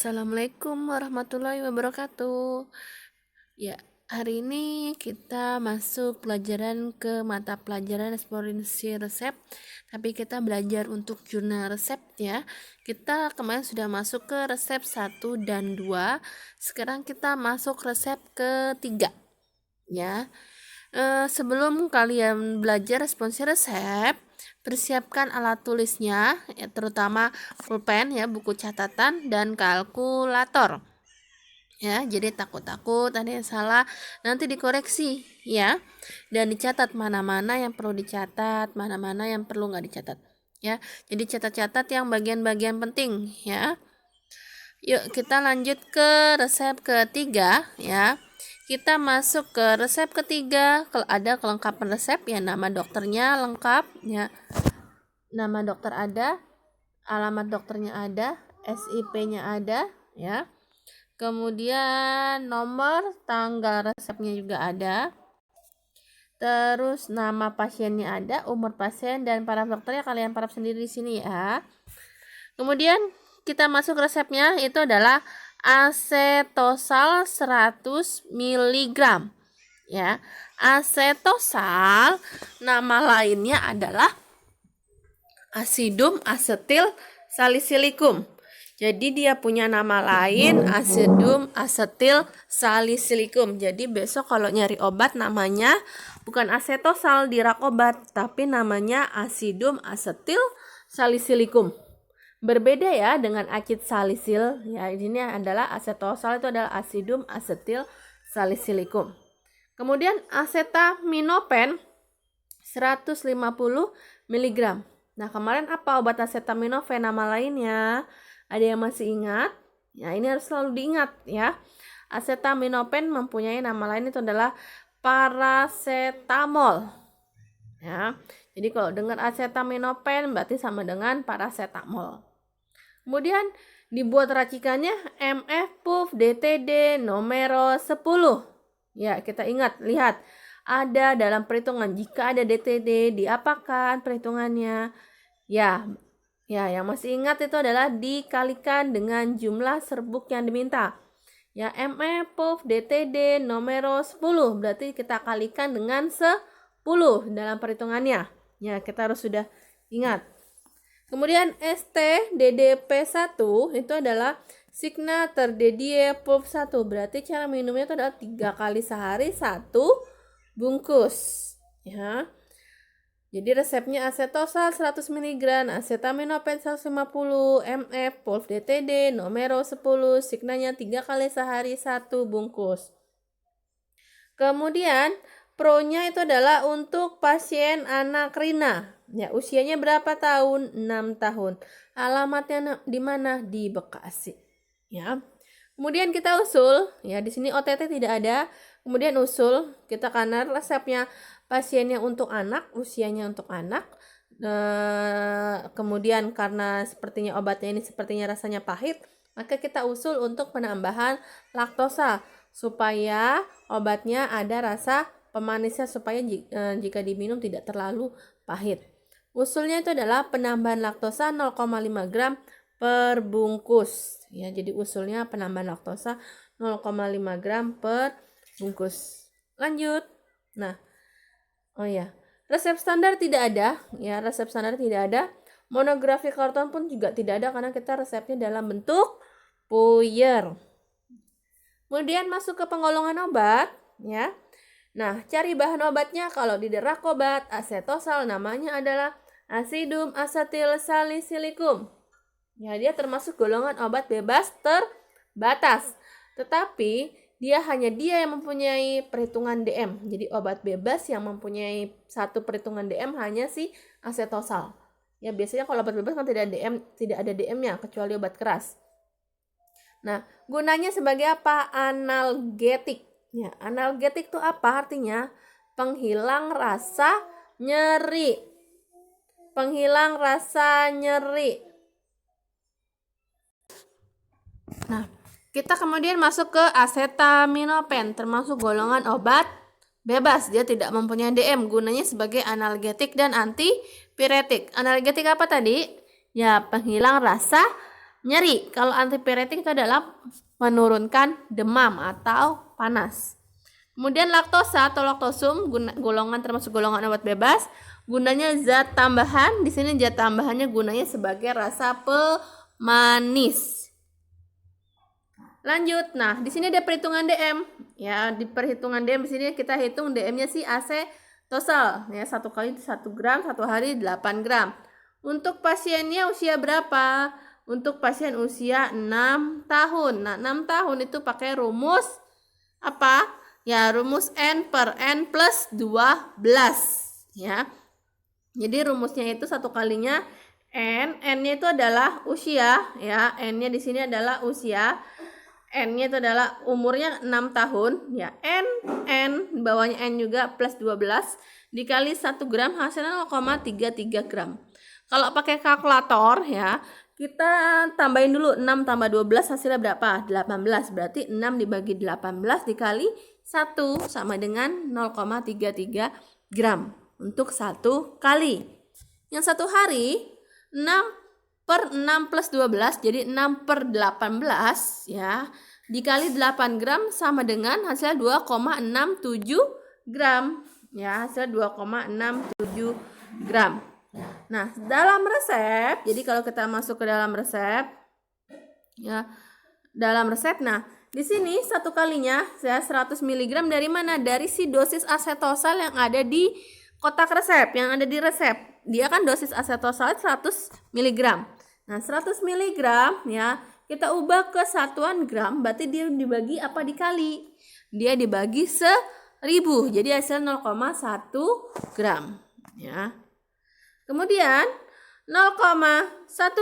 Assalamualaikum warahmatullahi wabarakatuh. Ya, hari ini kita masuk pelajaran ke mata pelajaran eksplorasi resep, tapi kita belajar untuk jurnal resep ya. Kita kemarin sudah masuk ke resep 1 dan 2. Sekarang kita masuk resep ketiga ya. Sebelum kalian belajar responsif resep, persiapkan alat tulisnya, ya, terutama pulpen ya, buku catatan dan kalkulator. Ya, jadi takut-takut ada yang salah nanti dikoreksi ya. Dan dicatat mana-mana yang perlu dicatat, mana-mana yang perlu nggak dicatat. Ya, jadi catat-catat yang bagian-bagian penting ya. Yuk kita lanjut ke resep ketiga ya. Kita masuk ke resep ketiga. Kalau ada kelengkapan resep ya, nama dokternya lengkap ya. Nama dokter ada, alamat dokternya ada, SIP-nya ada ya. Kemudian nomor tanggal resepnya juga ada. Terus nama pasiennya ada, umur pasien dan paraf dokternya kalian paraf sendiri di sini ya. Kemudian kita masuk resepnya, itu adalah asetosal 100 mg ya. Asetosal nama lainnya adalah asidum asetil salisilicum. Jadi dia punya nama lain asidum asetil salisilicum. Jadi besok kalau nyari obat namanya bukan asetosal di rak obat, tapi namanya asidum asetil salisilicum. Berbeda ya dengan acid salisil. Ya, ini adalah asetosal, itu adalah asidum asetil salisilicum. Kemudian acetaminophen 150 mg. Nah, kemarin apa obat acetaminophen nama lainnya? Ada yang masih ingat? Ya, ini harus selalu diingat ya. Acetaminophen mempunyai nama lain, itu adalah paracetamol. Ya. Jadi kalau dengar acetaminophen berarti sama dengan paracetamol. Kemudian dibuat racikannya MF Puff DTD nomor 10. Ya, kita ingat, lihat. Ada dalam perhitungan, jika ada DTD, diapakan perhitungannya? Ya, yang masih ingat itu adalah dikalikan dengan jumlah serbuk yang diminta. Ya, MF Puff DTD nomor 10, berarti kita kalikan dengan 10 dalam perhitungannya. Ya, kita harus sudah ingat. Kemudian ST-DDP1 itu adalah Signa terdedie Puff 1. Berarti cara minumnya itu adalah 3 kali sehari 1 bungkus. Ya. Jadi resepnya asetosal 100 mg, acetaminophen 150 mf, Puff DTD nomor 10, Signanya 3 kali sehari 1 bungkus. Kemudian Pro-nya itu adalah untuk pasien anak Rina. Ya, usianya berapa tahun? 6 tahun. Alamatnya di mana? Di Bekasi. Ya. Kemudian kita usul, ya di sini OTT tidak ada. Kemudian usul, kita karena resepnya pasiennya untuk anak, usianya untuk anak. Kemudian karena sepertinya obatnya ini sepertinya rasanya pahit, maka kita usul untuk penambahan laktosa supaya obatnya ada rasa pemanisnya, supaya jika diminum tidak terlalu pahit. Usulnya itu adalah penambahan laktosa 0,5 gram per bungkus. Ya, jadi usulnya penambahan laktosa 0,5 gram per bungkus. Lanjut. Nah, resep standar tidak ada. Ya, resep standar tidak ada. Monografi karton pun juga tidak ada karena kita resepnya dalam bentuk puyer. Kemudian masuk ke penggolongan obat, ya. Nah, cari bahan obatnya. Kalau di rak obat asetosal namanya adalah asidum asetil salisilicum. Ya, dia termasuk golongan obat bebas terbatas. Tetapi dia yang mempunyai perhitungan DM. Jadi obat bebas yang mempunyai satu perhitungan DM hanya si asetosal. Ya, biasanya kalau obat bebas kan tidak ada DM-nya kecuali obat keras. Nah, gunanya sebagai apa? Analgetik. Ya, analgetik itu apa artinya? Penghilang rasa nyeri. Penghilang rasa nyeri. Nah, kita kemudian masuk ke acetaminophen, termasuk golongan obat bebas. Dia tidak mempunyai DM, gunanya sebagai analgetik dan antipiretik. Analgetik apa tadi? Ya, penghilang rasa nyeri. Kalau antipiretik itu adalah menurunkan demam atau panas. Kemudian laktosa atau laktosum, golongan termasuk golongan obat bebas, gunanya zat tambahan. Di sini zat tambahannya gunanya sebagai rasa pemanis. Lanjut. Nah, di sini ada perhitungan DM. Ya, di perhitungan DM di sini kita hitung DM-nya si asetosal. Ya, 1 kali 1 gram, 1 hari 8 gram. Untuk pasiennya usia berapa? Untuk pasien usia 6 tahun. Nah, 6 tahun itu pakai rumus apa? Ya, rumus N per N plus 12. Ya. Jadi rumusnya itu 1 kalinya N-nya itu adalah usia. Ya, N-nya di sini adalah usia. N-nya itu adalah umurnya 6 tahun. Ya, N, bawahnya N juga plus 12. Dikali 1 gram hasilnya 0,33 gram. Kalau pakai kalkulator ya, kita tambahin dulu 6 tambah 12 hasilnya berapa? 18. Berarti 6 dibagi 18 dikali 1 sama dengan 0,33 gram untuk 1 kali. Yang 1 hari 6 per 6 plus 12 jadi 6 per 18 ya. Dikali 8 gram sama dengan hasilnya 2,67 gram. Ya, hasilnya 2,67 gram. Nah, dalam resep, jadi kalau kita masuk ke dalam resep, ya, dalam resep, nah, di sini 1 kalinya saya 100 mg dari mana? Dari si dosis asetosal yang ada di kotak resep, yang ada di resep. Dia kan dosis asetosal 100 mg. Nah, 100 mg ya, kita ubah ke satuan gram, berarti dia dibagi apa dikali? Dia dibagi 1000, jadi hasil 0,1 gram, ya. Kemudian 0,1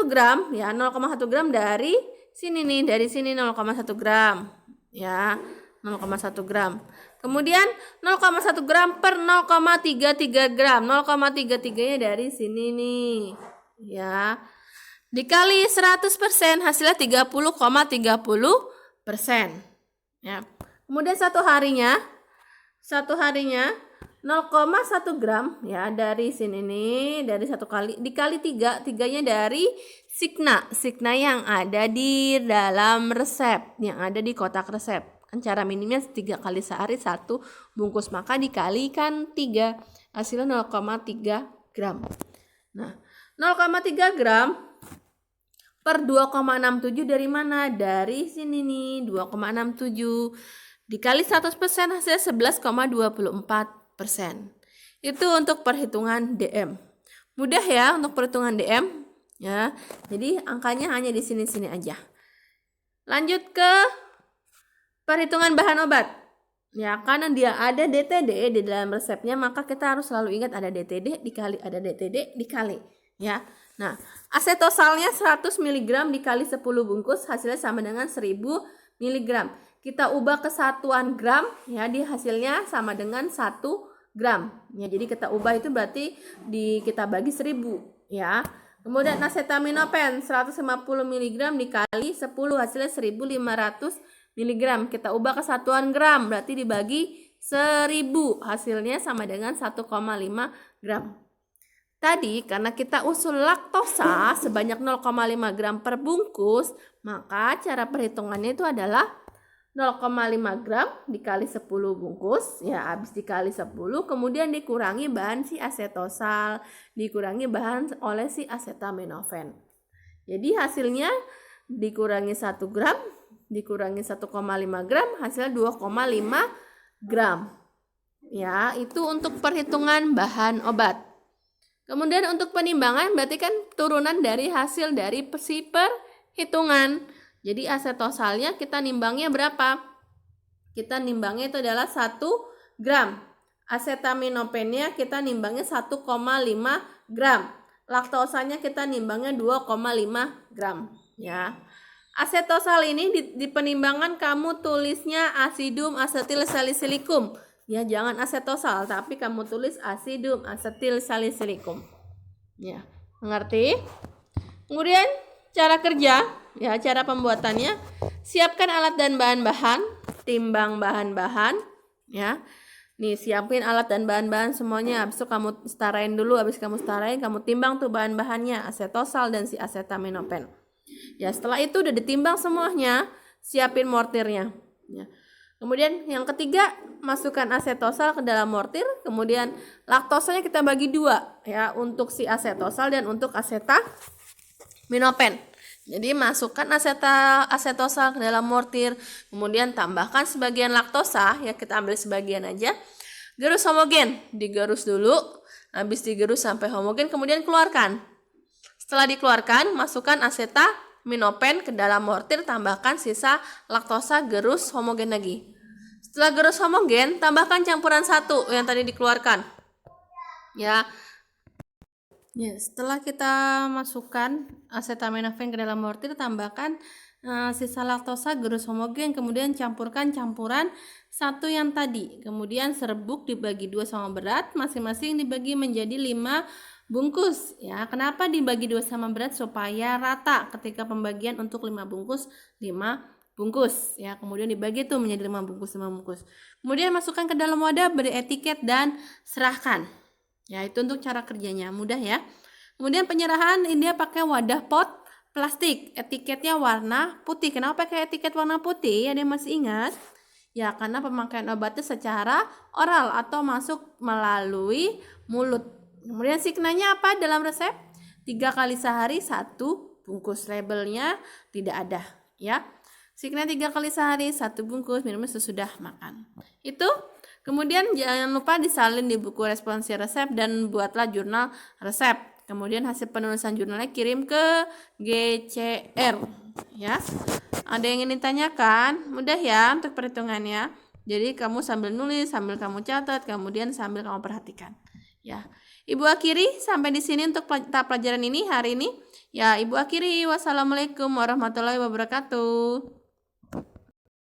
gram ya, 0,1 gram dari sini nih, dari sini 0,1 gram ya, 0,1 gram. Kemudian 0,1 gram per 0,33 gram, 0,33 nya dari sini nih ya. Dikali 100% hasilnya 30,30% ya. Kemudian satu harinya 0,1 gram ya, dari sini nih, dari 1 kali dikali 3, 3-nya dari signa yang ada di dalam resep, yang ada di kotak resep. Kan cara minimnya 3 kali sehari 1 bungkus, maka dikalikan 3, hasilnya 0,3 gram. Nah, 0,3 gram per 2,67 dari mana? Dari sini nih, 2,67 dikali 100% hasilnya 11,24%. Itu untuk perhitungan DM. Mudah ya untuk perhitungan DM ya. Jadi angkanya hanya di sini-sini aja. Lanjut ke perhitungan bahan obat. Ya, karena dia ada DTD di dalam resepnya, maka kita harus selalu ingat ada DTD dikali ada DTD dikali ya. Nah, asetosalnya 100 mg dikali 10 bungkus hasilnya sama dengan 1000 mg. Kita ubah ke satuan gram ya, di hasilnya sama dengan 1 gram ya. Jadi kita ubah itu berarti kita bagi 1000 ya. Kemudian acetaminophen 150 mg dikali 10 hasilnya 1500 mg. Kita ubah ke satuan gram berarti dibagi 1000 hasilnya sama dengan 1,5 gram. Tadi karena kita usul laktosa sebanyak 0,5 gram per bungkus, maka cara perhitungannya itu adalah 0,5 gram dikali 10 bungkus ya, habis dikali 10 kemudian dikurangi bahan si asetosal, dikurangi bahan oleh si acetaminophen. Jadi hasilnya dikurangi 1 gram dikurangi 1,5 gram hasilnya 2,5 gram ya. Itu untuk perhitungan bahan obat. Kemudian untuk penimbangan berarti kan turunan dari hasil dari si perhitungan. Jadi asetosalnya kita nimbangnya berapa? Kita nimbangnya itu adalah 1 gram. Acetaminophennya kita nimbangnya 1,5 gram. Laktosanya kita nimbangnya 2,5 gram ya. Asetosal ini di penimbangan kamu tulisnya asidum asetil salicilikum. Ya, jangan asetosal tapi kamu tulis asidum asetil salicilikum. Ya, mengerti? Kemudian cara kerja, ya, cara pembuatannya, siapkan alat dan bahan-bahan, timbang bahan-bahan, ya. Nih, siapin alat dan bahan-bahan semuanya. Habis itu kamu setarain dulu, habis kamu setarain, kamu timbang tuh bahan-bahannya, asetosal dan si acetaminophen. Ya, setelah itu udah ditimbang semuanya, siapin mortirnya. Ya. Kemudian yang ketiga, masukkan asetosal ke dalam mortir. Kemudian laktosanya kita bagi dua ya, untuk si asetosal dan untuk asetaminofen. Jadi masukkan asetosal ke dalam mortir, kemudian tambahkan sebagian laktosa, ya kita ambil sebagian aja. Gerus homogen, digerus dulu, habis digerus sampai homogen, kemudian keluarkan. Setelah dikeluarkan, masukkan asetaminofen ke dalam mortir, tambahkan sisa laktosa, gerus homogen lagi. Setelah gerus homogen, tambahkan campuran 1 yang tadi dikeluarkan. Ya, setelah kita masukkan asetaminofen ke dalam mortir, tambahkan sisa laktosa, gerus homogen, kemudian campurkan campuran 1 yang tadi. Kemudian serbuk dibagi 2 sama berat, masing-masing dibagi menjadi 5 bungkus. Ya, kenapa dibagi 2 sama berat? Supaya rata ketika pembagian untuk 5 bungkus, 5 bungkus ya, kemudian dibagi tuh menjadi 5 bungkus. Kemudian masukkan ke dalam wadah, beri etiket dan serahkan. Ya, itu untuk cara kerjanya, mudah ya. Kemudian penyerahan, ini dia pakai wadah pot plastik, etiketnya warna putih. Kenapa pakai etiket warna putih? Ada yang masih ingat? Ya, karena pemakaian obatnya secara oral atau masuk melalui mulut. Kemudian signanya apa dalam resep? 3 kali sehari 1 bungkus. Labelnya tidak ada ya. Signa 3 kali sehari 1 bungkus, minumnya sesudah makan. Itu. Kemudian jangan lupa disalin di buku responsi resep dan buatlah jurnal resep. Kemudian hasil penulisan jurnalnya kirim ke GCR ya. Ada yang ingin ditanyakan? Mudah ya untuk perhitungannya. Jadi kamu sambil nulis, sambil kamu catat, kemudian sambil kamu perhatikan. Ya. Ibu akhiri sampai di sini untuk tahap pelajaran ini hari ini. Ya, Ibu akhiri. Wassalamualaikum warahmatullahi wabarakatuh.